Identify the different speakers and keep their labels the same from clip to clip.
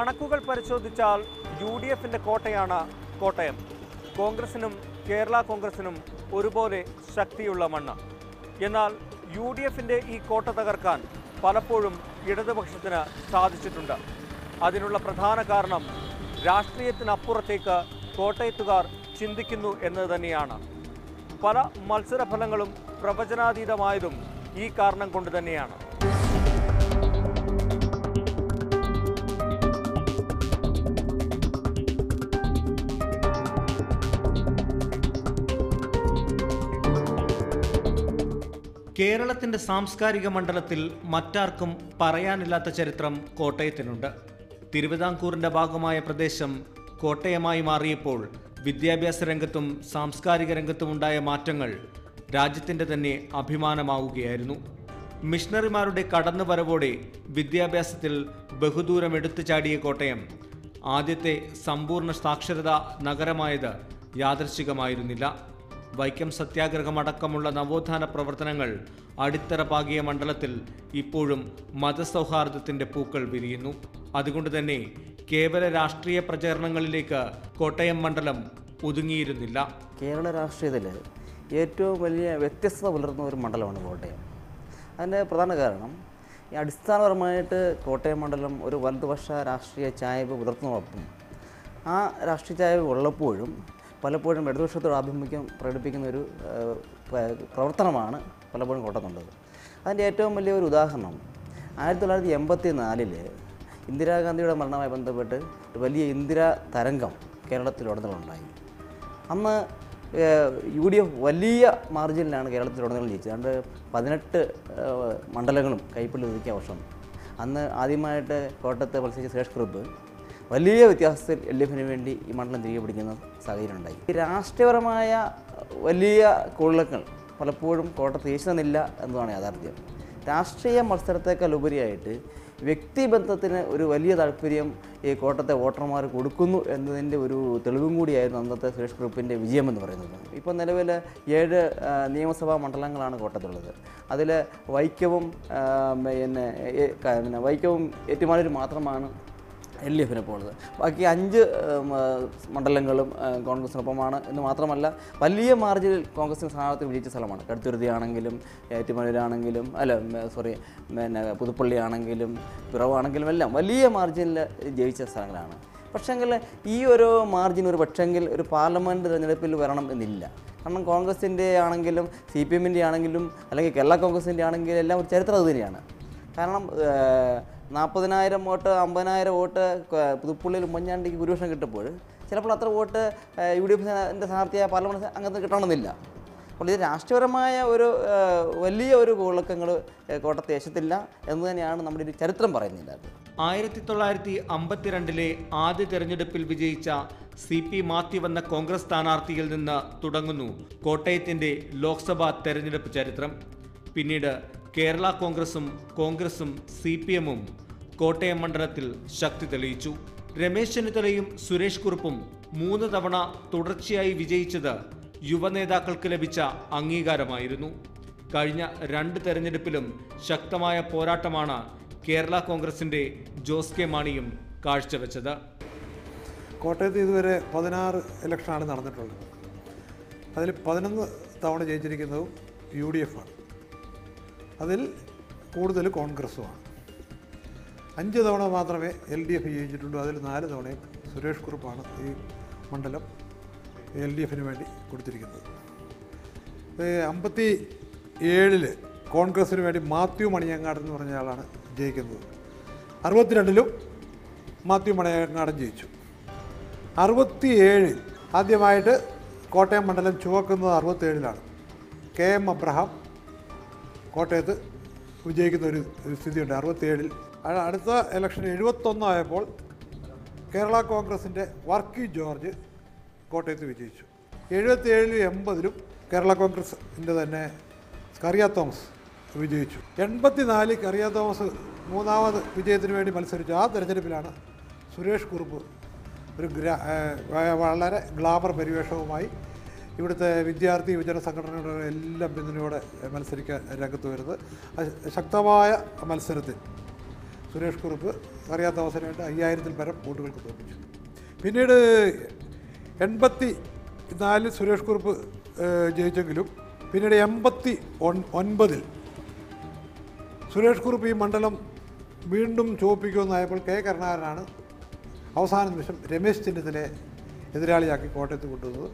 Speaker 1: കണക്കുകൾ പരിശോധിച്ചാൽ UDFിന്റെ കോട്ടയാണ് കോട്ടയം. കോൺഗ്രസിനും കേരള കോൺഗ്രസിനും ഒരുപോലെ ശക്തിയുള്ള മണ്ണ്. എന്നാൽ UDFിന്റെ ഈ കോട്ട തകർക്കാൻ പലപ്പോഴും ഇടതുപക്ഷത്തിന് സാധിച്ചിട്ടുണ്ട്. അതിനുള്ള പ്രധാന കാരണം രാഷ്ട്രീയത്തിനപ്പുറത്തേക്ക് കോട്ടയത്തുകാർ ചിന്തിക്കുന്നു എന്നത് തന്നെയാണ്. പല മത്സരഫലങ്ങളും പ്രവചനാതീതമായതും ഈ കാരണം കൊണ്ട് തന്നെയാണ്. കേരളത്തിൻ്റെ സാംസ്കാരിക മണ്ഡലത്തിൽ മറ്റാർക്കും പറയാനില്ലാത്ത ചരിത്രം കോട്ടയത്തിനുണ്ട്. തിരുവിതാംകൂറിൻ്റെ ഭാഗമായ പ്രദേശം കോട്ടയമായി മാറിയപ്പോൾ വിദ്യാഭ്യാസ രംഗത്തും സാംസ്കാരിക രംഗത്തുമുണ്ടായ മാറ്റങ്ങൾ രാജ്യത്തിൻ്റെ തന്നെ അഭിമാനമാവുകയായിരുന്നു. മിഷണറിമാരുടെ കടന്നുവരവോടെ വിദ്യാഭ്യാസത്തിൽ ബഹുദൂരം എടുത്തു ചാടിയ കോട്ടയം ആദ്യത്തെ സമ്പൂർണ്ണ സാക്ഷരതാ നഗരമായത് യാദൃശ്ചികമായിരുന്നില്ല. വൈക്കം സത്യാഗ്രഹമടക്കമുള്ള നവോത്ഥാന പ്രവർത്തനങ്ങൾ അടിത്തറ പാകിയ മണ്ഡലത്തിൽ ഇപ്പോഴും മതസൗഹാർദ്ദത്തിൻ്റെ പൂക്കൾ വിരിയുന്നു. അതുകൊണ്ട് തന്നെ കേവല രാഷ്ട്രീയ പ്രചാരണങ്ങളിലേക്ക് കോട്ടയം മണ്ഡലം ഒതുങ്ങിയിരുന്നില്ല.
Speaker 2: കേരള രാഷ്ട്രീയത്തിൽ ഏറ്റവും വലിയ വ്യത്യസ്തത പുലർത്തുന്ന ഒരു മണ്ഡലമാണ് കോട്ടയം. അതിൻ്റെ പ്രധാന കാരണം ഈ അടിസ്ഥാനപരമായിട്ട് കോട്ടയം മണ്ഡലം ഒരു വലതുപക്ഷ രാഷ്ട്രീയ ചായ്വ് പുലർത്തുന്നതോടൊപ്പം ആ രാഷ്ട്രീയ ചായ്വ് ഉള്ളപ്പോഴും പലപ്പോഴും ഇടതുപക്ഷത്തോട് ആഭിമുഖ്യം പ്രകടിപ്പിക്കുന്ന ഒരു പ്രവർത്തനമാണ് പലപ്പോഴും കോട്ടയത്തുള്ളത്. അതിൻ്റെ ഏറ്റവും വലിയൊരു ഉദാഹരണം 1984 ഇന്ദിരാഗാന്ധിയുടെ മരണവുമായി ബന്ധപ്പെട്ട് വലിയ ഇന്ദിരാ തരംഗം കേരളത്തിലുടനീളമുണ്ടായി. അന്ന് UDF വലിയ മാർജിനിലാണ് കേരളത്തിലുടനീളം ജയിച്ചത്. 18 മണ്ഡലങ്ങളും കൈപ്പിള്ളി ഒതുക്കിയ വർഷം. അന്ന് ആദ്യമായിട്ട് കോട്ടയത്ത് മത്സരിച്ച സുരേഷ് കുറുപ്പ് വലിയ വ്യത്യാസത്തിൽ LDFിന് വേണ്ടി ഈ മണ്ഡലം തിരികെ പിടിക്കുന്ന സാഹചര്യം ഉണ്ടായി. ഈ രാഷ്ട്രീയപരമായ വലിയ കൊള്ളങ്ങൾ പലപ്പോഴും കോട്ടയത്ത് യേശുന്നില്ല എന്നതാണ് യാഥാർത്ഥ്യം. രാഷ്ട്രീയ മത്സരത്തേക്കാൾ ഉപരിയായിട്ട് വ്യക്തിബന്ധത്തിന് ഒരു വലിയ താല്പര്യം ഈ കോട്ടയത്തെ വോട്ടർമാർ കൊടുക്കുന്നു എന്നതിൻ്റെ ഒരു തെളിവും കൂടിയായിരുന്നു അന്നത്തെ സുരേഷ് കുറുപ്പിൻ്റെ വിജയമെന്ന് പറയുന്നത്. ഇപ്പോൾ നിലവിൽ 7 നിയമസഭാ മണ്ഡലങ്ങളാണ് കോട്ടയത്തുള്ളത്. അതിൽ വൈക്കവും വൈക്കവും ഏറ്റുമാനൂരും മാത്രമാണ് LDFിനെ പോകുന്നത്. ബാക്കി 5 മണ്ഡലങ്ങളും കോൺഗ്രസിനൊപ്പമാണ് എന്ന് മാത്രമല്ല വലിയ മാർജിനിൽ കോൺഗ്രസിന് സ്ഥാനാർത്ഥി വിജയിച്ച സ്ഥലമാണ്. കടുത്തുരുത്തി ആണെങ്കിലും ഏറ്റുമാനൂരാണെങ്കിലും പുതുപ്പള്ളി ആണെങ്കിലും പിറവാണെങ്കിലും എല്ലാം വലിയ മാർജിനിൽ ജയിച്ച സ്ഥലങ്ങളാണ്. പക്ഷേങ്കിൽ ഈ ഒരു മാർജിൻ ഒരു പക്ഷെങ്കിൽ ഒരു പാർലമെൻറ്റ് തിരഞ്ഞെടുപ്പിൽ വരണം എന്നില്ല. കാരണം കോൺഗ്രസിൻ്റെ ആണെങ്കിലും CPMൻ്റെ ആണെങ്കിലും അല്ലെങ്കിൽ കേരള കോൺഗ്രസിൻ്റെ ആണെങ്കിലും എല്ലാം ഒരു ചരിത്രം അത് തന്നെയാണ്. കാരണം 40,000 വോട്ട് 50,000 വോട്ട് പുതുപ്പള്ളിയിൽ ഉമ്മൻചാണ്ടിക്ക് ഭൂരിപക്ഷം കിട്ടുമ്പോൾ ചിലപ്പോൾ അത്ര വോട്ട് UDFിൻ്റെ സ്ഥാനാർത്ഥിയായ പാർലമെൻറ്റ് അംഗത്തിന് കിട്ടണമെന്നില്ല. അപ്പോൾ ഇത് രാഷ്ട്രീയപരമായ ഒരു വലിയ ഒരു കുഴക്കങ്ങൾ കോട്ടയത്ത് ദേശത്തില്ല എന്ന് തന്നെയാണ് നമ്മുടെ ഒരു ചരിത്രം പറയുന്നില്ല.
Speaker 1: 1952 ആദ്യ തെരഞ്ഞെടുപ്പിൽ വിജയിച്ച CP മാത്യു എന്ന കോൺഗ്രസ് സ്ഥാനാർത്ഥിയിൽ നിന്ന് തുടങ്ങുന്നു കോട്ടയത്തിൻ്റെ ലോക്സഭാ തെരഞ്ഞെടുപ്പ് ചരിത്രം. പിന്നീട് കേരള കോൺഗ്രസും CPMും കോട്ടയം മണ്ഡലത്തിൽ ശക്തി തെളിയിച്ചു. രമേശ് ചെന്നിത്തലയും സുരേഷ് കുറുപ്പും 3 തവണ തുടർച്ചയായി വിജയിച്ചത് യുവനേതാക്കൾക്ക് ലഭിച്ച അംഗീകാരമായിരുന്നു. കഴിഞ്ഞ 2 തെരഞ്ഞെടുപ്പിലും ശക്തമായ പോരാട്ടമാണ് കേരള കോൺഗ്രസിൻ്റെ ജോസ് കെ മാണിയും കാഴ്ചവെച്ചത്.
Speaker 3: കോട്ടയത്ത് ഇതുവരെ 16 ഇലക്ഷനാണ് നടന്നിട്ടുള്ളത്. അതിൽ 11 തവണ ജയിച്ചിരിക്കുന്നതും UDF ആണ്. അതിൽ കൂടുതൽ കോൺഗ്രസുമാണ്. 5 തവണ മാത്രമേ LDF ജയിച്ചിട്ടുള്ളൂ. അതിൽ 4 തവണയും സുരേഷ് കുറുപ്പാണ് ഈ മണ്ഡലം LDFിന് വേണ്ടി കൊടുത്തിരിക്കുന്നത്. 57 കോൺഗ്രസിന് വേണ്ടി മാത്യു മണിയങ്ങാടൻ എന്ന് പറഞ്ഞ ആളാണ് ജയിക്കുന്നത്. 62 മാത്യു മണിയങ്ങാടൻ ജയിച്ചു. 67 ആദ്യമായിട്ട് കോട്ടയം മണ്ഡലം ചുവക്കുന്നത് 67 KM അബ്രഹാം കോട്ടയത്ത് വിജയിക്കുന്ന ഒരു സ്ഥിതിയുണ്ട്. 67 അടുത്ത ഇലക്ഷൻ 71 ആയപ്പോൾ കേരള കോൺഗ്രസിൻ്റെ വർക്കി ജോർജ് കോട്ടയത്ത് വിജയിച്ചു. 77 80 കേരള കോൺഗ്രസിൻ്റെ തന്നെ കറിയ തോമസ് വിജയിച്ചു. 84 കറിയ തോമസ് 3ാമത് വിജയത്തിന് വേണ്ടി മത്സരിച്ചു. ആ തെരഞ്ഞെടുപ്പിലാണ് സുരേഷ് കുറുപ്പ് ഒരു വളരെ ഗ്ലാമർ പരിവേഷവുമായി ഇവിടുത്തെ വിദ്യാർത്ഥി യുവജന സംഘടനകളുടെ എല്ലാം പിന്തുണയോടെ മത്സരിക്കാൻ രംഗത്ത് വരുന്നത്. ശക്തമായ മത്സരത്തിൽ സുരേഷ് കുറുപ്പ് അറിയാത്ത അവസരമായിട്ട് 5000-ൽ പരം വോട്ടുകൾക്ക് തോൽപ്പിച്ചു. പിന്നീട് 84 സുരേഷ് കുറുപ്പ് ജയിച്ചെങ്കിലും പിന്നീട് 89 സുരേഷ് കുറുപ്പ് ഈ മണ്ഡലം വീണ്ടും ചുവപ്പിക്കുമെന്നായപ്പോൾ കെ കരുണാകരനാണ് അവസാന നിമിഷം രമേശ് ചെന്നിത്തലയെ എതിരാളിയാക്കി കോട്ടയത്ത് കൊണ്ടുവന്നത്.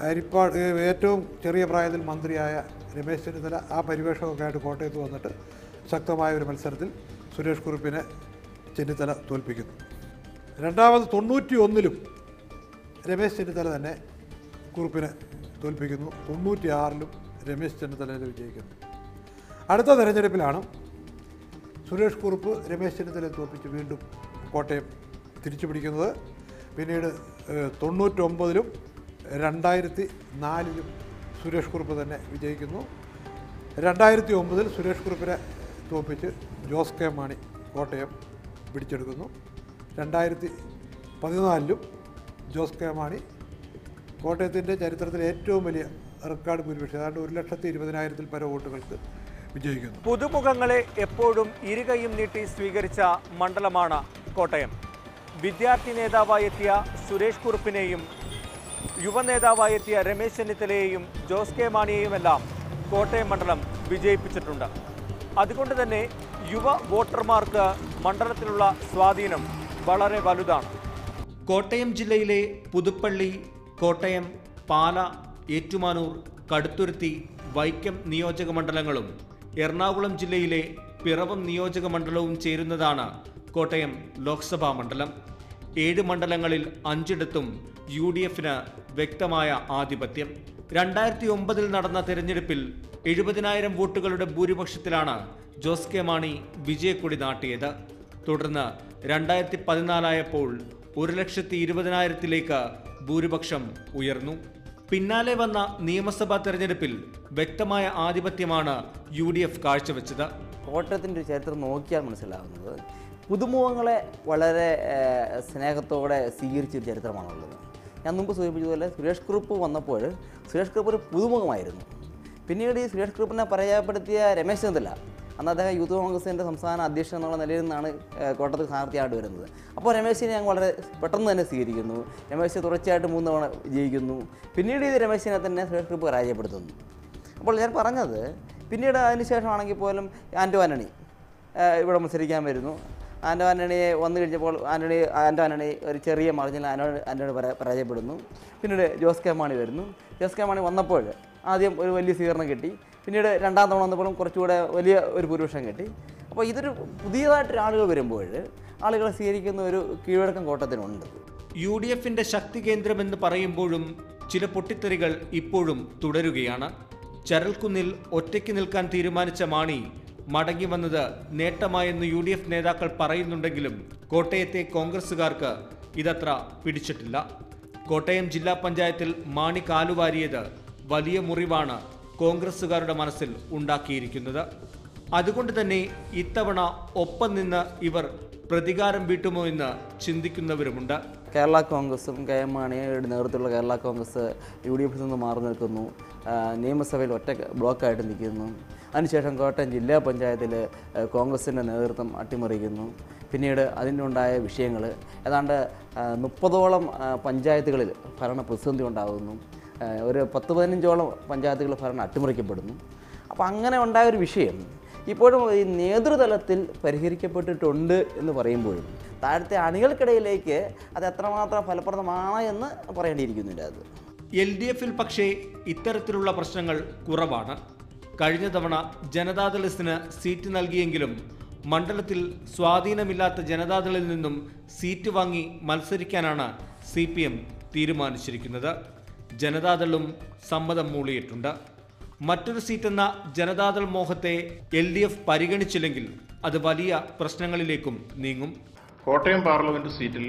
Speaker 3: ഹരിപ്പാട് ഏറ്റവും ചെറിയ പ്രായത്തിൽ മന്ത്രിയായ രമേശ് ചെന്നിത്തല ആ പരിവേഷമൊക്കെ ആയിട്ട് കോട്ടയത്ത് വന്നിട്ട് ശക്തമായ ഒരു മത്സരത്തിൽ സുരേഷ് കുറുപ്പിനെ ചെന്നിത്തല തോൽപ്പിക്കുന്നു. രണ്ടാമത് 91-ലും രമേശ് ചെന്നിത്തല തന്നെ കുറുപ്പിനെ തോൽപ്പിക്കുന്നു. 96-ലും രമേശ് ചെന്നിത്തല വിജയിക്കുന്നു. അടുത്ത തെരഞ്ഞെടുപ്പിലാണ് സുരേഷ് കുറുപ്പ് രമേശ് ചെന്നിത്തലയെ തോൽപ്പിച്ച് വീണ്ടും കോട്ടയം തിരിച്ചു പിടിക്കുന്നത്. പിന്നീട് 99-ലും 2004-ലും സുരേഷ് കുറുപ്പ് തന്നെ വിജയിക്കുന്നു. 2009-ൽ സുരേഷ് കുറുപ്പിനെ തോൽപ്പിച്ച് ജോസ് കെ മാണി കോട്ടയം പിടിച്ചെടുക്കുന്നു. 2014-ലും ജോസ് കെ മാണി കോട്ടയത്തിൻ്റെ ചരിത്രത്തിലെ ഏറ്റവും വലിയ റെക്കോർഡ് ഭൂരിപക്ഷം ഏതാണ്ട് 1,20,000-ൽ പരം വോട്ടുകൾക്ക് വിജയിക്കുന്നു.
Speaker 1: പുതുമുഖങ്ങളെ എപ്പോഴും ഇരുകൈയും നീട്ടി സ്വീകരിച്ച മണ്ഡലമാണ് കോട്ടയം. വിദ്യാർത്ഥി നേതാവായെത്തിയ സുരേഷ് കുറുപ്പിനെയും യുവനേതാവായെത്തിയ രമേശ് ചെന്നിത്തലയെയും ജോസ് കെ മാണിയെയുമെല്ലാം കോട്ടയം മണ്ഡലം വിജയിപ്പിച്ചിട്ടുണ്ട്. അതുകൊണ്ട് തന്നെ യുവ വോട്ടർമാർക്ക് മണ്ഡലത്തിലുള്ള സ്വാധീനം വളരെ വലുതാണ്. കോട്ടയം ജില്ലയിലെ പുതുപ്പള്ളി, കോട്ടയം, പാല, ഏറ്റുമാനൂർ, കടുത്തുരുത്തി, വൈക്കം നിയോജക മണ്ഡലങ്ങളും എറണാകുളം ജില്ലയിലെ പിറവം നിയോജക മണ്ഡലവും ചേരുന്നതാണ് കോട്ടയം ലോക്സഭാ മണ്ഡലം. 7 മണ്ഡലങ്ങളിൽ 5ഇടത്തും UDFന് വ്യക്തമായ ആധിപത്യം. 2009-ൽ നടന്ന തെരഞ്ഞെടുപ്പിൽ 70,000 വോട്ടുകളുടെ ഭൂരിപക്ഷത്തിലാണ് ജോസ് കെ മാണി വിജയക്കൊടി നാട്ടിയത്. തുടർന്ന് 2014-ആയപ്പോൾ 1,20,000-ലേക്ക് ഭൂരിപക്ഷം ഉയർന്നു. പിന്നാലെ വന്ന നിയമസഭാ തെരഞ്ഞെടുപ്പിൽ വ്യക്തമായ ആധിപത്യമാണ് UDF കാഴ്ചവെച്ചത്.
Speaker 2: കോട്ടയത്തിൻ്റെ ഒരു ചരിത്രം നോക്കിയാൽ മനസ്സിലാകുന്നത് പുതുമുഖങ്ങളെ വളരെ സ്നേഹത്തോടെ സ്വീകരിച്ചൊരു ചരിത്രമാണുള്ളത്. ഞാൻ മുമ്പ് സൂചിപ്പിച്ചതുപോലെ സുരേഷ് കുറുപ്പ് വന്നപ്പോൾ സുരേഷ് കുറുപ്പ് ഒരു പുതുമുഖമായിരുന്നു. പിന്നീട് ഈ സുരേഷ് കുറുപ്പിനെ പരാജയപ്പെടുത്തിയ രമേശ് ചെന്നിത്തല, അന്ന് അദ്ദേഹം യൂത്ത് കോൺഗ്രസിൻ്റെ സംസ്ഥാന അധ്യക്ഷൻ എന്നുള്ള നിലയിൽ നിന്നാണ് കോട്ടയത്ത് സ്ഥാനാർത്ഥിയായിട്ട് വരുന്നത്. അപ്പോൾ രമേശിനെ ഞങ്ങൾ വളരെ പെട്ടെന്ന് തന്നെ സ്വീകരിക്കുന്നു. രമേശ് തുടർച്ചയായിട്ട് 3 തവണ വിജയിക്കുന്നു. പിന്നീട് ഇത് രമേശിനെ തന്നെ സുരേഷ് കുറുപ്പ് പരാജയപ്പെടുത്തുന്നു. അപ്പോൾ ഞാൻ പറഞ്ഞത് പിന്നീട് അതിനുശേഷമാണെങ്കിൽ പോലും ആൻ്റോ ആൻ്റണി ഇവിടെ മത്സരിക്കാൻ വരുന്നു. ആൻ്റോ ആൻ്റണിയെ വന്നു കഴിഞ്ഞപ്പോൾ ആൻ്റോ ആൻ്റണി ഒരു ചെറിയ മാർജിനിൽ ആൻ്റണി പരാജയപ്പെടുന്നു. പിന്നീട് ജോസ് കെ മാണി വരുന്നു. ജോസ് കെ മാണി വന്നപ്പോൾ ആദ്യം ഒരു വലിയ സ്വീകരണം കിട്ടി. പിന്നീട് 2ാം തവണ വന്നപ്പോഴും കുറച്ചുകൂടെ വലിയ ഒരു ഭൂരിപക്ഷം കിട്ടി. അപ്പോൾ ഇതൊരു പുതിയതായിട്ട് ആളുകൾ വരുമ്പോൾ ആളുകളെ സ്വീകരിക്കുന്ന ഒരു കീഴ്വഴക്കം കോട്ടയത്തിനുണ്ട്.
Speaker 1: UDFന്റെ ശക്തി കേന്ദ്രമെന്ന് പറയുമ്പോഴും ചില പൊട്ടിത്തെറികൾ ഇപ്പോഴും തുടരുകയാണ്. ചരൽക്കുന്നിൽ ഒറ്റയ്ക്ക് നിൽക്കാൻ തീരുമാനിച്ച മാണി മടങ്ങി വന്നത് നേട്ടമായെന്ന് UDF നേതാക്കൾ പറയുന്നുണ്ടെങ്കിലും കോട്ടയത്തെ കോൺഗ്രസുകാർക്ക് ഇതത്ര പിടിച്ചിട്ടില്ല. കോട്ടയം ജില്ലാ പഞ്ചായത്തിൽ മാണി കാലുവാരിയത് വലിയ മുറിവാണ് കോൺഗ്രസുകാരുടെ മനസ്സിൽ ഉണ്ടാക്കിയിരിക്കുന്നത്. അതുകൊണ്ട് തന്നെ ഇത്തവണ ഒപ്പം നിന്ന് ഇവർ പ്രതികാരം വീട്ടുമോ എന്ന് ചിന്തിക്കുന്നവരുമുണ്ട്.
Speaker 2: കേരള കോൺഗ്രസും KM മാണിയുടെ നേതൃത്വത്തിലുള്ള കേരള കോൺഗ്രസ് UDFിൽ നിന്ന് മാറി നിൽക്കുന്നു. നിയമസഭയിൽ ഒറ്റ ബ്ലോക്കായിട്ട് നിൽക്കുന്നു. അതിനുശേഷം കോട്ടയം ജില്ലാ പഞ്ചായത്തിൽ കോൺഗ്രസിൻ്റെ നേതൃത്വം അട്ടിമറിക്കുന്നു. പിന്നീട് അതിനുണ്ടായ വിഷയങ്ങൾ ഏതാണ്ട് 30ഓളം പഞ്ചായത്തുകളിൽ ഭരണ പ്രതിസന്ധി ഉണ്ടാകുന്നു. ഒരു 10-15ഓളം പഞ്ചായത്തുകൾ ഭരണം അട്ടിമറിക്കപ്പെടുന്നു. അപ്പോൾ അങ്ങനെ ഉണ്ടായൊരു വിഷയം ഇപ്പോഴും ഈ നേതൃതലത്തിൽ പരിഹരിക്കപ്പെട്ടിട്ടുണ്ട് എന്ന് പറയുമ്പോഴും താഴത്തെ അണികൾക്കിടയിലേക്ക് അത് എത്രമാത്രം ഫലപ്രദമാണ് എന്ന് പറയേണ്ടിയിരിക്കുന്നില്ല. അത്
Speaker 1: LDFിൽ പക്ഷേ ഇത്തരത്തിലുള്ള പ്രശ്നങ്ങൾ കുറവാണ്. കഴിഞ്ഞ തവണ ജനതാദളിന് സീറ്റ് നൽകിയെങ്കിലും മണ്ഡലത്തിൽ സ്വാധീനമില്ലാത്ത ജനതാദളിൽ നിന്നും സീറ്റ് വാങ്ങി മത്സരിക്കാനാണ് CPM തീരുമാനിച്ചിരിക്കുന്നത്. ജനതാദളും സമ്മതം മൂളിയിട്ടുണ്ട്. മറ്റൊരു സീറ്റെന്ന ജനതാദൾ മോഹത്തെ LDF പരിഗണിച്ചില്ലെങ്കിൽ അത് വലിയ പ്രശ്നങ്ങളിലേക്കും നീങ്ങും.
Speaker 4: കോട്ടയം പാർലമെന്റ് സീറ്റിൽ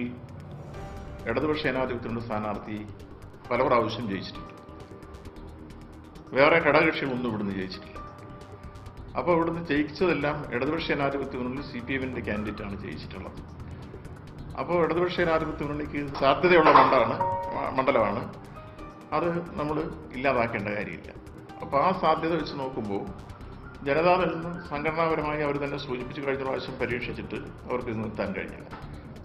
Speaker 4: ഇടതുപക്ഷ ജനാധിപത്യത്തിന്റെ സ്ഥാനാർത്ഥി പല പ്രാവശ്യം ജയിച്ചിട്ടുണ്ട്. വേറെ ഘടകകക്ഷികളൊന്നും ഇവിടുന്ന് ജയിച്ചിട്ടില്ല. അപ്പോൾ ഇവിടുന്ന് ജയിച്ചതെല്ലാം ഇടതുപക്ഷ ജനാധിപത്യ മുന്നണി CPMന്റെ കാൻഡിഡേറ്റാണ് ജയിച്ചിട്ടുള്ളത്. അപ്പോൾ ഇടതുപക്ഷ ജനാധിപത്യ മുന്നണിക്ക് സാധ്യതയുള്ള മണ്ഡലമാണ്. അത് നമ്മൾ ഇല്ലാതാക്കേണ്ട കാര്യമില്ല. അപ്പോൾ ആ സാധ്യത വെച്ച് നോക്കുമ്പോൾ ജനതാദൾ സംഘടനാപരമായി അവർ തന്നെ സൂചിപ്പിച്ച് കഴിഞ്ഞ പ്രാവശ്യം പരീക്ഷിച്ചിട്ട് അവർക്ക് ഇത് നിർത്താൻ കഴിഞ്ഞില്ല.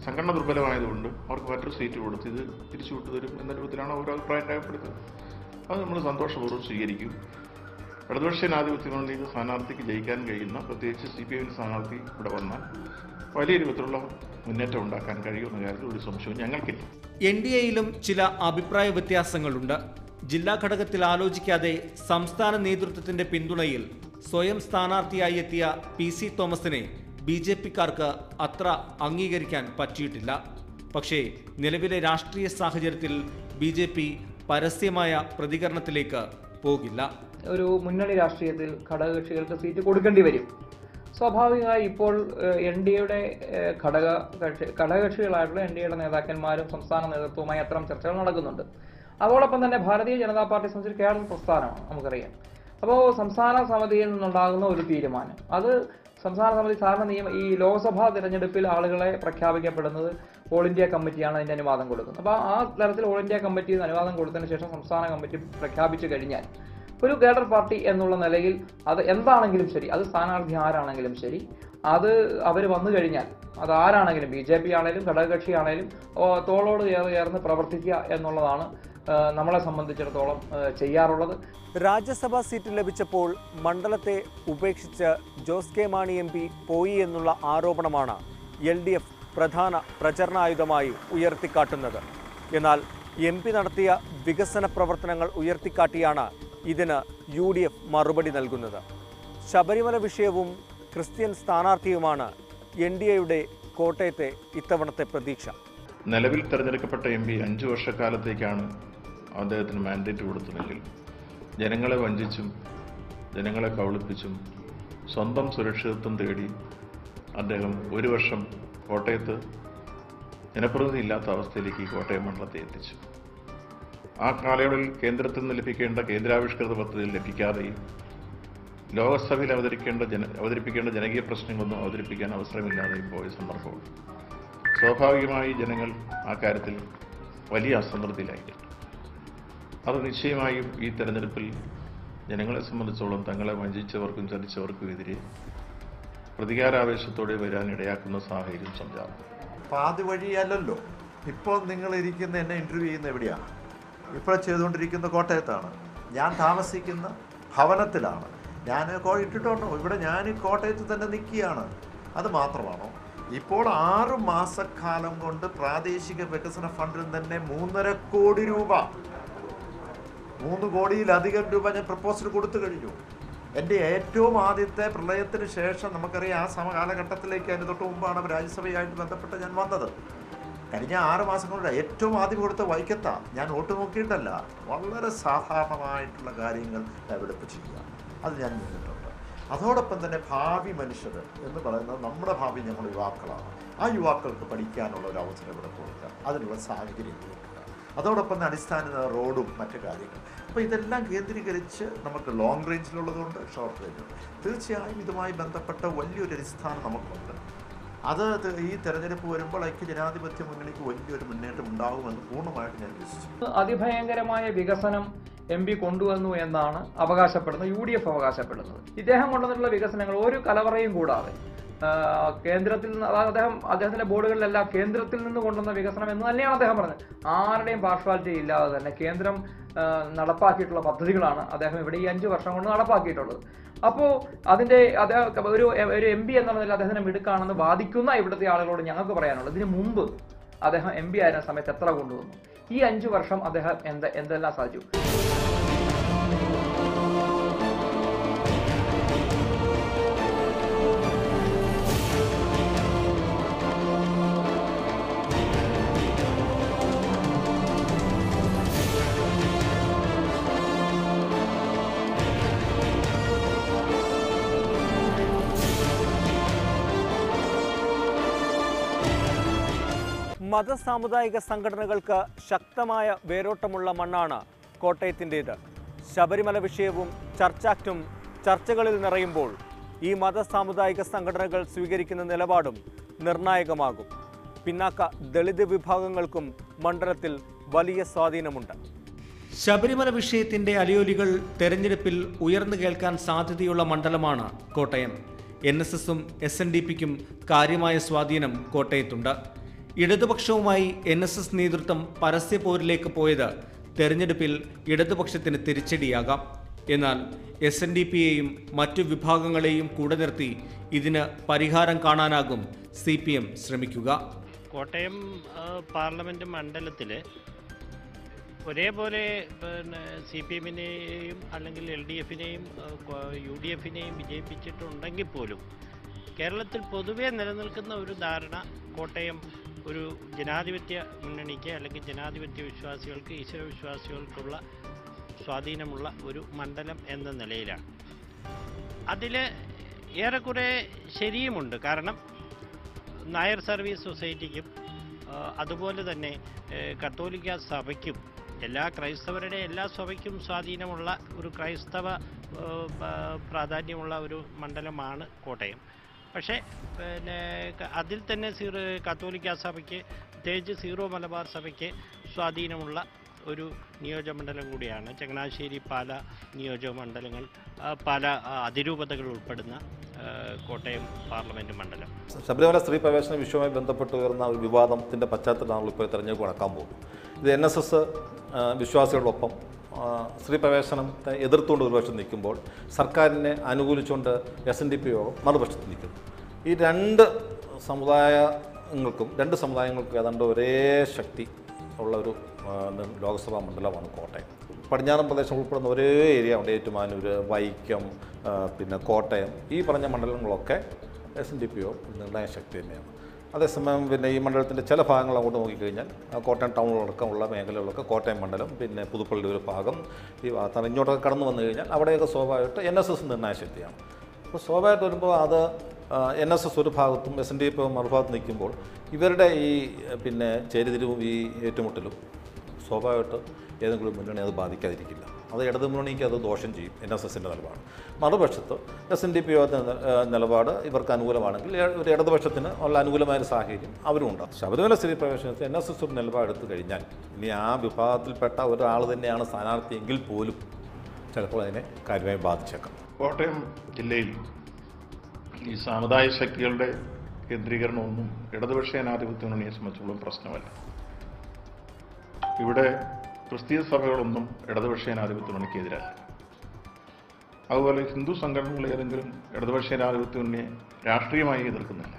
Speaker 4: സംഘടന ദുർബലമായതുകൊണ്ട് അവർക്ക് മറ്റൊരു സീറ്റ് കൊടുത്ത് ഇത് തിരിച്ചുവിട്ടു തരും എന്ന രൂപത്തിലാണ് അവർ അഭിപ്രായം രേഖപ്പെടുത്തുന്നത്. അത് നമ്മൾ സന്തോഷപൂർവ്വം സ്വീകരിക്കും. ഇടതുപക്ഷ ജനാധിപത്യ മുന്നണിയിൽ സ്ഥാനാർത്ഥിക്ക് ജയിക്കാൻ കഴിയുന്ന, പ്രത്യേകിച്ച് CPM സ്ഥാനാർത്ഥി ഇവിടെ വന്നാൽ വലിയ രൂപത്തിലുള്ള മുന്നേറ്റം ഉണ്ടാക്കാൻ കഴിയുമെന്ന കാര്യത്തിൽ ഒരു സംശയവും ഞങ്ങൾക്കില്ല.
Speaker 1: NDAയിലും ചില അഭിപ്രായ വ്യത്യാസങ്ങളുണ്ട്. ജില്ലാ ഘടകത്തിൽ ആലോചിക്കാതെ സംസ്ഥാന നേതൃത്വത്തിന്റെ പിന്തുണയിൽ സ്വയം സ്ഥാനാർത്ഥിയായി എത്തിയ PC തോമസിനെ BJPക്കാർക്ക് അത്ര അംഗീകരിക്കാൻ പറ്റിയിട്ടില്ല. പക്ഷേ നിലവിലെ രാഷ്ട്രീയ സാഹചര്യത്തിൽ BJP പരസ്യമായ പ്രതികരണത്തിലേക്ക് പോകില്ല.
Speaker 5: ഒരു മുന്നണി രാഷ്ട്രീയത്തിൽ ഘടകകക്ഷികൾക്ക് സീറ്റ് കൊടുക്കേണ്ടി വരും. സ്വാഭാവികമായി ഇപ്പോൾ NDAയുടെ ഘടകകക്ഷികളായിട്ടുള്ള NDAയുടെ നേതാക്കന്മാരും സംസ്ഥാന നേതൃത്വവുമായി അത്തരം ചർച്ചകൾ നടക്കുന്നുണ്ട്. അതോടൊപ്പം തന്നെ ഭാരതീയ ജനതാ പാർട്ടി സംബന്ധിച്ച് കേരള പ്രസ്ഥാനമാണ്, നമുക്കറിയാം. അപ്പോൾ സംസ്ഥാന സമിതിയിൽ നിന്നുണ്ടാകുന്ന ഒരു തീരുമാനം, അത് സംസ്ഥാന സമിതി സാധാരണ ഈ ലോക്സഭാ തിരഞ്ഞെടുപ്പിൽ ആളുകളെ പ്രഖ്യാപിക്കപ്പെടുന്നത് ഓൾ ഇന്ത്യ കമ്മിറ്റിയാണ് അതിൻ്റെ അനുവാദം കൊടുക്കുന്നത്. അപ്പോൾ ആ തരത്തിൽ ഓൾ ഇന്ത്യ കമ്മിറ്റി അനുവാദം കൊടുത്തതിന് ശേഷം സംസ്ഥാന കമ്മിറ്റി പ്രഖ്യാപിച്ചു കഴിഞ്ഞാൽ ഒരു കേഡർ പാർട്ടി എന്നുള്ള നിലയിൽ അത് എന്താണെങ്കിലും ശരി, അത് സ്ഥാനാർത്ഥി ആരാണെങ്കിലും ശരി, അത് അവർ വന്നു കഴിഞ്ഞാൽ അത് ആരാണെങ്കിലും BJP ആണെങ്കിലും ഘടകകക്ഷി ആണെങ്കിലും തോളോട് ചേർന്ന് പ്രവർത്തിക്കുക എന്നുള്ളതാണ് നമ്മളെ സംബന്ധിച്ചിടത്തോളം ചെയ്യാറുള്ളത്.
Speaker 1: രാജ്യസഭാ സീറ്റ് ലഭിച്ചപ്പോൾ മണ്ഡലത്തെ ഉപേക്ഷിച്ച് ജോസ് കെ മാണി MP പോയി എന്നുള്ള ആരോപണമാണ് LDF പ്രധാന പ്രചരണായുധമായി ഉയർത്തിക്കാട്ടുന്നത്. എന്നാൽ MP നടത്തിയ വികസന പ്രവർത്തനങ്ങൾ ഉയർത്തിക്കാട്ടിയാണ് ഇതിന് UDF മറുപടി നൽകുന്നത്. ശബരിമല വിഷയവും ക്രിസ്ത്യൻ സ്ഥാനാർത്ഥിയുമാണ് NDAയുടെ കോട്ടയത്തെ ഇത്തവണത്തെ പ്രതീക്ഷ.
Speaker 4: നിലവിൽ തെരഞ്ഞെടുക്കപ്പെട്ട MP 5 വർഷക്കാലത്തേക്കാണ് അദ്ദേഹത്തിന് മാൻഡേറ്റ് കൊടുത്തതെങ്കിൽ ജനങ്ങളെ വഞ്ചിച്ചും ജനങ്ങളെ കബളിപ്പിച്ചും സ്വന്തം സുരക്ഷിതത്വം തേടി അദ്ദേഹം 1 വർഷം കോട്ടയത്ത് ജനപ്രതിനിധി ഇല്ലാത്ത അവസ്ഥയിലേക്ക് ഈ കോട്ടയം മണ്ഡലത്തെ എത്തിച്ചു. ആ കാലയളവിൽ കേന്ദ്രത്തിൽ നിന്ന് ലഭിക്കേണ്ട കേന്ദ്രാവിഷ്കൃത പദ്ധതികൾ ലഭിക്കാതെയും ലോകസഭയിൽ അവതരിപ്പിക്കേണ്ട ജനകീയ പ്രശ്നങ്ങളൊന്നും അവതരിപ്പിക്കാൻ അവസരമില്ലാതെയും പോയ സന്ദർഭമുണ്ട്. സ്വാഭാവികമായി ജനങ്ങൾ ആ കാര്യത്തിൽ വലിയ അസംതൃപ്തിയിലായിരുന്നു. അത് നിശ്ചയമായും ഈ തെരഞ്ഞെടുപ്പിൽ ജനങ്ങളെ സംബന്ധിച്ചോളം തങ്ങളെ വഞ്ചിച്ചവർക്കും ചതിച്ചവർക്കും എതിരെ പ്രതികാരാവേശത്തോടെ വരാൻ ഇടയാക്കുന്ന സാഹചര്യം സംജാതം.
Speaker 6: പാതി വഴിയല്ലല്ലോ. ഇപ്പോൾ നിങ്ങൾ ഇരിക്കുന്ന എന്നെ ഇൻ്റർവ്യൂ ചെയ്യുന്ന എവിടെയാണ്? ഇപ്പോൾ ചെയ്തുകൊണ്ടിരിക്കുന്ന കോട്ടയത്താണ്. ഞാൻ താമസിക്കുന്ന ഭവനത്തിലാണ്. ഞാൻ ഇട്ടിട്ടുണ്ടോ ഇവിടെ? ഞാൻ കോട്ടയത്ത് തന്നെ നിൽക്കുകയാണ്. അത് മാത്രമാണോ? ഇപ്പോൾ 6 മാസക്കാലം കൊണ്ട് പ്രാദേശിക വികസന ഫണ്ടിൽ തന്നെ 3.5 കോടി രൂപ, 3 കോടിയിലധികം രൂപ ഞാൻ പ്രപ്പോസൽ കൊടുത്തു കഴിഞ്ഞു. എൻ്റെ ഏറ്റവും ആദ്യത്തെ പ്രളയത്തിന് ശേഷം നമുക്കറിയാം ആ സമകാലഘട്ടത്തിലേക്ക് അതിന് തൊട്ട് മുമ്പാണ് രാജ്യസഭയായിട്ട് ബന്ധപ്പെട്ട് ഞാൻ വന്നത്. കഴിഞ്ഞ 6 മാസം കൊണ്ട് ഏറ്റവും ആദ്യം കൊടുത്ത വൈക്കത്താണ്. ഞാൻ വോട്ട് നോക്കിയിട്ടല്ല, വളരെ സാധാരണമായിട്ടുള്ള കാര്യങ്ങൾ ഡെവലപ്പ് ചെയ്യുക, അത് ഞാൻ ചെയ്തിട്ടുണ്ട്. അതോടൊപ്പം തന്നെ ഭാവി മനുഷ്യർ എന്ന് പറയുന്നത് നമ്മുടെ ഭാവി ഞങ്ങളുടെ യുവാക്കളാണ്. ആ യുവാക്കൾക്ക് പഠിക്കാനുള്ള ഒരു അവസരം ഇവിടെ കൊടുക്കുക, അതിനുള്ള സാഹചര്യം കൊടുക്കുക. അതോടൊപ്പം തന്നെ അടിസ്ഥാന റോഡും മറ്റു കാര്യങ്ങൾ. അപ്പോൾ ഇതെല്ലാം കേന്ദ്രീകരിച്ച് നമുക്ക് ലോങ് റേഞ്ചിലുള്ളതുകൊണ്ട് ഷോർട്ട് റേഞ്ചുണ്ട്. തീർച്ചയായും ഇതുമായി ബന്ധപ്പെട്ട വലിയൊരു അടിസ്ഥാനം നമുക്കുണ്ട്. അത് ഈ തെരഞ്ഞെടുപ്പ് വരുമ്പോൾ ഐക്യജനാധിപത്യ മുന്നണിക്ക് വലിയൊരു മുന്നേറ്റം ഉണ്ടാകുമെന്ന് പൂർണ്ണമായിട്ട് ഞാൻ വിശ്വസിക്കുന്നു.
Speaker 5: അതിഭയങ്കരമായ വികസനം MP കൊണ്ടുവന്നു എന്നാണ് അവകാശപ്പെടുന്നത്, UDF അവകാശപ്പെടുന്നത്. ഇദ്ദേഹം കൊണ്ടുവന്നിട്ടുള്ള വികസനങ്ങൾ ഒരു കലവറയും കൂടാതെ കേന്ദ്രത്തിൽ നിന്ന്, അതായത് അദ്ദേഹത്തിന്റെ ബോർഡുകളിലെല്ലാം കേന്ദ്രത്തിൽ നിന്ന് കൊണ്ടുവന്ന വികസനം എന്ന് തന്നെയാണ് അദ്ദേഹം പറഞ്ഞത്. ആരുടെയും പാർഷ്വാലിറ്റി ഇല്ലാതെ തന്നെ കേന്ദ്രം നടപ്പാക്കിയിട്ടുള്ള പദ്ധതികളാണ് അദ്ദേഹം ഇവിടെ ഈ 5 വർഷം കൊണ്ട് നടപ്പാക്കിയിട്ടുള്ളത്. അപ്പോൾ അതിൻ്റെ ഒരു MP എന്ന നിലയിൽ അദ്ദേഹത്തിന് മിടുക്കാണെന്ന് വാദിക്കുന്ന ഇവിടുത്തെ ആളുകളോട് ഞങ്ങൾക്ക് പറയാനുള്ളത്, ഇതിനു മുമ്പ് അദ്ദേഹം MP ആയിരുന്ന സമയത്ത് എത്ര കൊണ്ടുവന്നു, ഈ 5 വർഷം അദ്ദേഹം എന്തെല്ലാം സാധിച്ചു.
Speaker 1: മതസാമുദായിക സംഘടനകൾക്ക് ശക്തമായ വേരോട്ടമുള്ള മണ്ണാണ് കോട്ടയത്തിൻ്റേത്. ശബരിമല വിഷയവും ചർച്ചാക്റ്റും ചർച്ചകളിൽ നിറയുമ്പോൾ ഈ മതസാമുദായിക സംഘടനകൾ സ്വീകരിക്കുന്ന നിലപാടും നിർണായകമാകും. പിന്നാക്ക ദളിത് വിഭാഗങ്ങൾക്കും മണ്ഡലത്തിൽ വലിയ സ്വാധീനമുണ്ട്. ശബരിമല വിഷയത്തിന്റെ അലയൊലികൾ തെരഞ്ഞെടുപ്പിൽ ഉയർന്നു കേൾക്കാൻ സാധ്യതയുള്ള മണ്ഡലമാണ് കോട്ടയം. NSSും SNDPക്കും കാര്യമായ സ്വാധീനം കോട്ടയത്തുണ്ട്. ഇടതുപക്ഷവുമായി NSS നേതൃത്വം പരസ്യപോരിലേക്ക് പോയത് തെരഞ്ഞെടുപ്പിൽ ഇടതുപക്ഷത്തിന് തിരിച്ചടിയാകാം. എന്നാൽ SNDPയെയും മറ്റു വിഭാഗങ്ങളെയും കൂടെ നിർത്തി ഇതിന് പരിഹാരം കാണാനാകും CPM ശ്രമിക്കുക.
Speaker 7: കോട്ടയം പാർലമെൻറ്റ് മണ്ഡലത്തിൽ ഒരേപോലെ CPMനെയും അല്ലെങ്കിൽ LDFനെയും UDFനെയും വിജയിപ്പിച്ചിട്ടുണ്ടെങ്കിൽ പോലും കേരളത്തിൽ പൊതുവെ നിലനിൽക്കുന്ന ഒരു ധാരണ കോട്ടയം ഒരു ജനാധിപത്യ മുന്നണിക്ക് അല്ലെങ്കിൽ ജനാധിപത്യ വിശ്വാസികൾക്ക്, ഈശ്വരവിശ്വാസികൾക്കുള്ള സ്വാധീനമുള്ള ഒരു മണ്ഡലം എന്ന നിലയിലാണ്. അതിൽ ഏറെക്കുറെ ശരിയുമുണ്ട്. കാരണം നായർ സർവീസ് സൊസൈറ്റിക്കും അതുപോലെ തന്നെ കത്തോലിക്ക സഭയ്ക്കും എല്ലാ ക്രൈസ്തവരുടെ എല്ലാ സഭയ്ക്കും സ്വാധീനമുള്ള ഒരു ക്രൈസ്തവ പ്രാധാന്യമുള്ള ഒരു മണ്ഡലമാണ് കോട്ടയം. പക്ഷേ അതിൽ തന്നെ കത്തോലിക്ക സഭയ്ക്ക്, പ്രത്യേകിച്ച് സീറോ മലബാർ സഭയ്ക്ക് സ്വാധീനമുള്ള ഒരു നിയോജകമണ്ഡലം കൂടിയാണ് ചങ്ങനാശ്ശേരി, പാല നിയോജകമണ്ഡലങ്ങൾ, പല അതിരൂപതകൾ ഉൾപ്പെടുന്ന കോട്ടയം പാർലമെൻറ്റ് മണ്ഡലം.
Speaker 8: ശബരിമല സ്ത്രീ പ്രവേശന വിഷയവുമായി ബന്ധപ്പെട്ട് ഉയർന്ന ഒരു വിവാദത്തിൻ്റെ പശ്ചാത്തലത്തിലാണ് ഇപ്പോൾ തെരഞ്ഞെടുപ്പ് നടക്കാൻ പോകുന്നത്. ഇത് NSS വിശ്വാസികളോടൊപ്പം സ്ത്രീ പ്രവേശനത്തെ എതിർത്തുകൊണ്ട് ഒരു പക്ഷം നിൽക്കുമ്പോൾ സർക്കാരിനെ അനുകൂലിച്ചുകൊണ്ട് SNDP യോഗം മറുപക്ഷത്ത് നിൽക്കുന്നു. ഈ രണ്ട് സമുദായങ്ങൾക്കും ഏതാണ്ട് ഒരേ ശക്തി ഉള്ള ഒരു ലോക്സഭാ മണ്ഡലമാണ് കോട്ടയം. പടിഞ്ഞാറൻ പ്രദേശം ഉൾപ്പെടുന്ന ഒരേ ഏരിയ ഉണ്ട്. ഏറ്റുമാനൂർ, വൈക്കം, പിന്നെ കോട്ടയം, ഈ പറഞ്ഞ മണ്ഡലങ്ങളൊക്കെ SNDP നിർണായക ശക്തി തന്നെയാണ്. അതേസമയം പിന്നെ ഈ മണ്ഡലത്തിൻ്റെ ചില ഭാഗങ്ങൾ അങ്ങോട്ട് നോക്കിക്കഴിഞ്ഞാൽ കോട്ടയം ടൗണിലടക്കമുള്ള മേഖലകളൊക്കെ കോട്ടയം മണ്ഡലം, പിന്നെ പുതുപ്പള്ളി ഒരു ഭാഗം, ഈ ഇങ്ങോട്ടൊക്കെ കടന്നു വന്നു കഴിഞ്ഞാൽ അവിടെയൊക്കെ സ്വാഭാവികമായിട്ട് NSS നിർണായക ശക്തിയാണ്. അപ്പോൾ സ്വാഭാവികമായിട്ട് വരുമ്പോൾ അത് NSS ഒരു ഭാഗത്തും SNDP മറുഭാഗത്ത് നിൽക്കുമ്പോൾ ഇവരുടെ ഈ പിന്നെ ചേരിതിരിവും ഈ ഏറ്റുമുട്ടലും സ്വാഭാവികമായിട്ട് ഏതെങ്കിലും മുന്നണി അത് ബാധിക്കാതിരിക്കില്ല. അത് ഇടതു മുന്നണിക്ക് അത് ദോഷം ചെയ്യും. NSSൻ്റെ നിലപാട്. മറുപക്ഷത്ത് SNDP നിലപാട് ഇവർക്ക് അനുകൂലമാണെങ്കിൽ ഒരു ഇടതുപക്ഷത്തിന് ഉള്ള അനുകൂലമായൊരു സാഹചര്യം അവരും ഉണ്ടാകും. ശബരിമല സ്ത്രീ പ്രവേശനത്തിൽ NSS ഒരു നിലപാടെടുത്ത് കഴിഞ്ഞാൽ ഇനി ആ വിഭാഗത്തിൽപ്പെട്ട ഒരാൾ തന്നെയാണ് സ്ഥാനാർത്ഥിയെങ്കിൽ പോലും ചിലപ്പോൾ അതിനെ കാര്യമായി ബാധിച്ചേക്കാം.
Speaker 4: കോട്ടയം ജില്ലയിൽ ഈ സാമുദായിക ശക്തികളുടെ കേന്ദ്രീകരണമൊന്നും ഇടതുപക്ഷ ജനാധിപത്യ മുന്നണിയെ സംബന്ധിച്ചുള്ള പ്രശ്നമല്ല. ഇവിടെ ക്രിസ്തീയ സഭകളൊന്നും ഇടതുപക്ഷ ജനാധിപത്യ മുന്നണിക്കെതിരല്ല. അതുപോലെ ഹിന്ദു സംഘടനകൾ ഏതെങ്കിലും ഇടതുപക്ഷ ജനാധിപത്യ മുന്നണിയെ രാഷ്ട്രീയമായി എതിർക്കുന്നില്ല.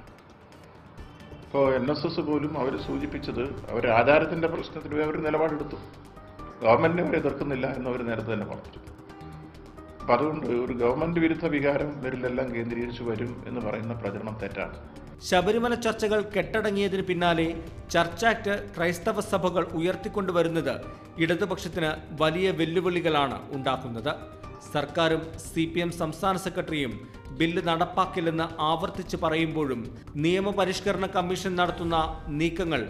Speaker 4: ഇപ്പോൾ NSS പോലും അവർ സൂചിപ്പിച്ചത് അവർ ആചാരത്തിൻ്റെ പ്രശ്നത്തിൽ അവർ നിലപാടെടുത്തു. ഗവൺമെൻറ്റിനെ അവർ എതിർക്കുന്നില്ല എന്നവർ നേരത്തെ തന്നെ പറഞ്ഞു. അപ്പം അതുകൊണ്ട് ഒരു ഗവൺമെൻറ് വിരുദ്ധ വികാരം ഇവരിലെല്ലാം കേന്ദ്രീകരിച്ച് വരും എന്ന് പറയുന്ന പ്രചരണം തെറ്റാണ്.
Speaker 1: ശബരിമല ചർച്ചകൾ കെട്ടടങ്ങിയതിന് പിന്നാലെ ചർച്ച് ആക്ട് ക്രൈസ്തവ സഭകൾ ഉയർത്തിക്കൊണ്ടുവരുന്നത് ഇടതുപക്ഷത്തിന് വലിയ വെല്ലുവിളികളാണ് ഉണ്ടാക്കുന്നത്. സർക്കാരും CPM സംസ്ഥാന സെക്രട്ടറിയും ബില്ല് നടപ്പാക്കില്ലെന്ന് ആവർത്തിച്ച് പറയുമ്പോഴും നിയമപരിഷ്കരണ കമ്മീഷൻ നടത്തുന്ന നീക്കങ്ങൾ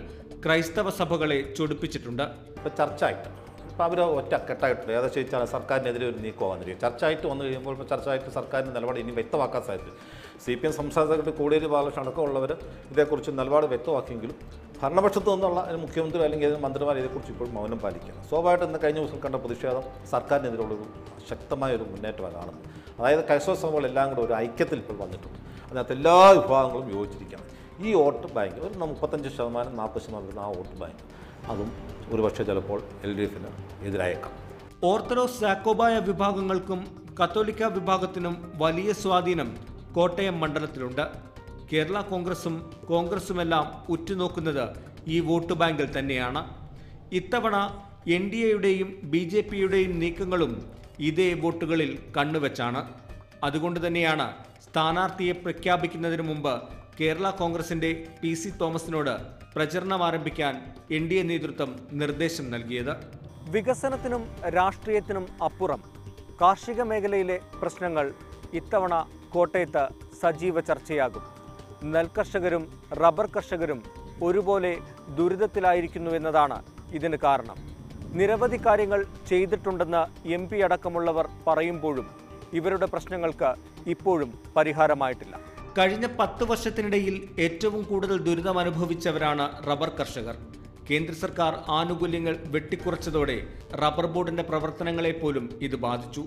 Speaker 1: ക്രൈസ്തവ സഭകളെ ചൊടിപ്പിച്ചിട്ടുണ്ട്.
Speaker 8: ഇപ്പോൾ ചർച്ചായിട്ട് ഇപ്പോൾ അവർ ഒറ്റക്കെട്ടായിട്ടുണ്ട്. ഏകദേശം സർക്കാരിനെതിരെ ഒരു നീക്കം വന്നിരിക്കും. ചർച്ചായിട്ട് വന്നു കഴിയുമ്പോൾ ഇപ്പോൾ ചർച്ചായിട്ട് സർക്കാരിൻ്റെ നിലപാട് ഇനി വ്യക്തമാക്കാൻ സാധിക്കും. CPM സംസ്ഥാന സെക്രട്ടറി കോടിയേരി ബാലകൃഷ്ണൻ അടക്കമുള്ളവർ ഇതേക്കുറിച്ച് നിലപാട് വ്യക്തമാക്കിയെങ്കിലും ഭരണപക്ഷത്തു നിന്നുള്ള മുഖ്യമന്ത്രി അല്ലെങ്കിൽ മന്ത്രിമാർ ഇതേക്കുറിച്ച് ഇപ്പോൾ മൗനം പാലിക്കണം. സ്വാഭാവികമായിട്ട് ഇന്ന് കഴിഞ്ഞ ദിവസം കണ്ട പ്രതിഷേധം സർക്കാരിനെതിരെയുള്ളൊരു ശക്തമായൊരു മുന്നേറ്റമാണ് കാണുന്നത്. അതായത് ക്രൈസ്തവ സഭകളെല്ലാം കൂടെ ഒരു ഐക്യത്തിൽ ഇപ്പോൾ വന്നിട്ടുണ്ട്. അതിനകത്ത് എല്ലാ വിഭാഗങ്ങളും യോജിച്ചിരിക്കണം. ഈ വോട്ട് ബാങ്ക് ഒരു 35%, 40% ആ വോട്ട് ബാങ്ക് അതും ഒരുപക്ഷെ ചിലപ്പോൾ LDFന് എതിരായേക്കാം.
Speaker 1: ഓർത്തഡോക്സ് യാക്കോബായ വിഭാഗങ്ങൾക്കും കത്തോലിക്ക വിഭാഗത്തിനും വലിയ സ്വാധീനം കോട്ടയം മണ്ഡലത്തിലുണ്ട്. കേരള കോൺഗ്രസുമെല്ലാം ഉറ്റുനോക്കുന്നത് ഈ വോട്ട് ബാങ്കിൽ തന്നെയാണ്. ഇത്തവണ NDAയുടെയും BJPയുടെയും നീക്കങ്ങളും ഇതേ വോട്ടുകളിൽ കണ്ണുവെച്ചാണ്. അതുകൊണ്ട് തന്നെയാണ് സ്ഥാനാർത്ഥിയെ പ്രഖ്യാപിക്കുന്നതിന് മുമ്പ് കേരള കോൺഗ്രസിന്റെ PC തോമസിനോട് പ്രചരണം ആരംഭിക്കാൻ NDA നേതൃത്വം നിർദ്ദേശം നൽകിയത്. വികസനത്തിനും രാഷ്ട്രീയത്തിനും അപ്പുറം കാർഷിക മേഖലയിലെ പ്രശ്നങ്ങൾ ഇത്തവണ കോട്ടയത്ത് സജീവ ചർച്ചയാകും. നെൽകർഷകരും റബ്ബർ കർഷകരും ഒരുപോലെ ദുരിതത്തിലായിരിക്കുന്നു എന്നതാണ് ഇതിന് കാരണം. നിരവധി കാര്യങ്ങൾ ചെയ്തിട്ടുണ്ടെന്ന് MP അടക്കമുള്ളവർ പറയുമ്പോഴും ഇവരുടെ പ്രശ്നങ്ങൾക്ക് ഇപ്പോഴും പരിഹാരമായിട്ടില്ല. കഴിഞ്ഞ 10 വർഷത്തിനിടയിൽ ഏറ്റവും കൂടുതൽ ദുരിതം അനുഭവിച്ചവരാണ് റബ്ബർ കർഷകർ. കേന്ദ്ര സർക്കാർ ആനുകൂല്യങ്ങൾ വെട്ടിക്കുറച്ചതോടെ റബ്ബർ ബോർഡിന്റെ പ്രവർത്തനങ്ങളെ പോലും ഇത് ബാധിച്ചു.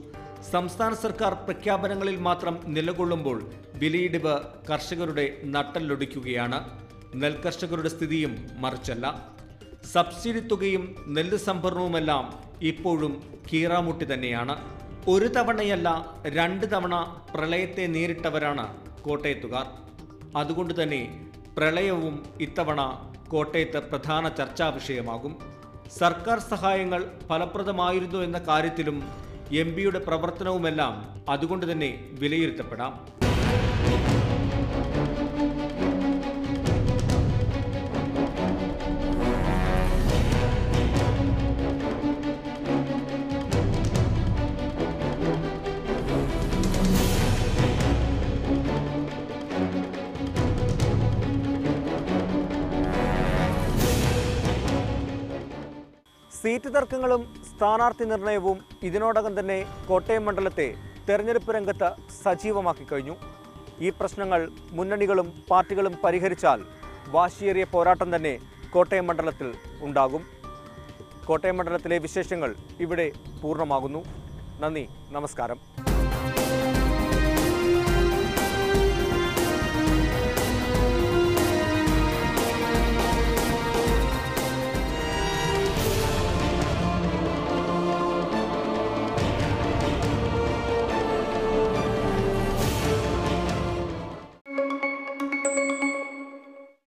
Speaker 1: സംസ്ഥാന സർക്കാർ പ്രഖ്യാപനങ്ങളിൽ മാത്രം നിലകൊള്ളുമ്പോൾ വിലയിടിവ് കർഷകരുടെ നട്ടെല്ലൊടിക്കുകയാണ്. നെൽകർഷകരുടെ സ്ഥിതിയും മറിച്ചല്ല. സബ്സിഡി തുകയും നെല്ല് സംഭരണവുമെല്ലാം ഇപ്പോഴും കീറാമുട്ടി തന്നെയാണ്. ഒരു തവണയല്ല 2 തവണ പ്രളയത്തെ നേരിട്ടവരാണ് കോട്ടയത്തുകാർ. അതുകൊണ്ട് തന്നെ പ്രളയവും ഇത്തവണ കോട്ടയത്ത് പ്രധാന ചർച്ചാ വിഷയമാകും. സർക്കാർ സഹായങ്ങൾ ഫലപ്രദമായിരുന്നു എന്ന കാര്യത്തിലും എംപിയുടെ പ്രവർത്തനവുമെല്ലാം അതുകൊണ്ട് തന്നെ വിലയിരുത്തപ്പെടാം. സീറ്റ് തർക്കങ്ങളും സ്ഥാനാർത്ഥി നിർണയവും ഇതിനോടകം തന്നെ കോട്ടയം മണ്ഡലത്തെ തെരഞ്ഞെടുപ്പ് രംഗത്ത് സജീവമാക്കി കഴിഞ്ഞു. ഈ പ്രശ്നങ്ങൾ മുന്നണികളും പാർട്ടികളും പരിഹരിച്ചാൽ വാശിയേറിയ പോരാട്ടം തന്നെ കോട്ടയം മണ്ഡലത്തിൽ ഉണ്ടാകും. കോട്ടയം മണ്ഡലത്തിലെ വിശേഷങ്ങൾ ഇവിടെ പൂർണ്ണമാകുന്നു. നന്ദി, നമസ്കാരം.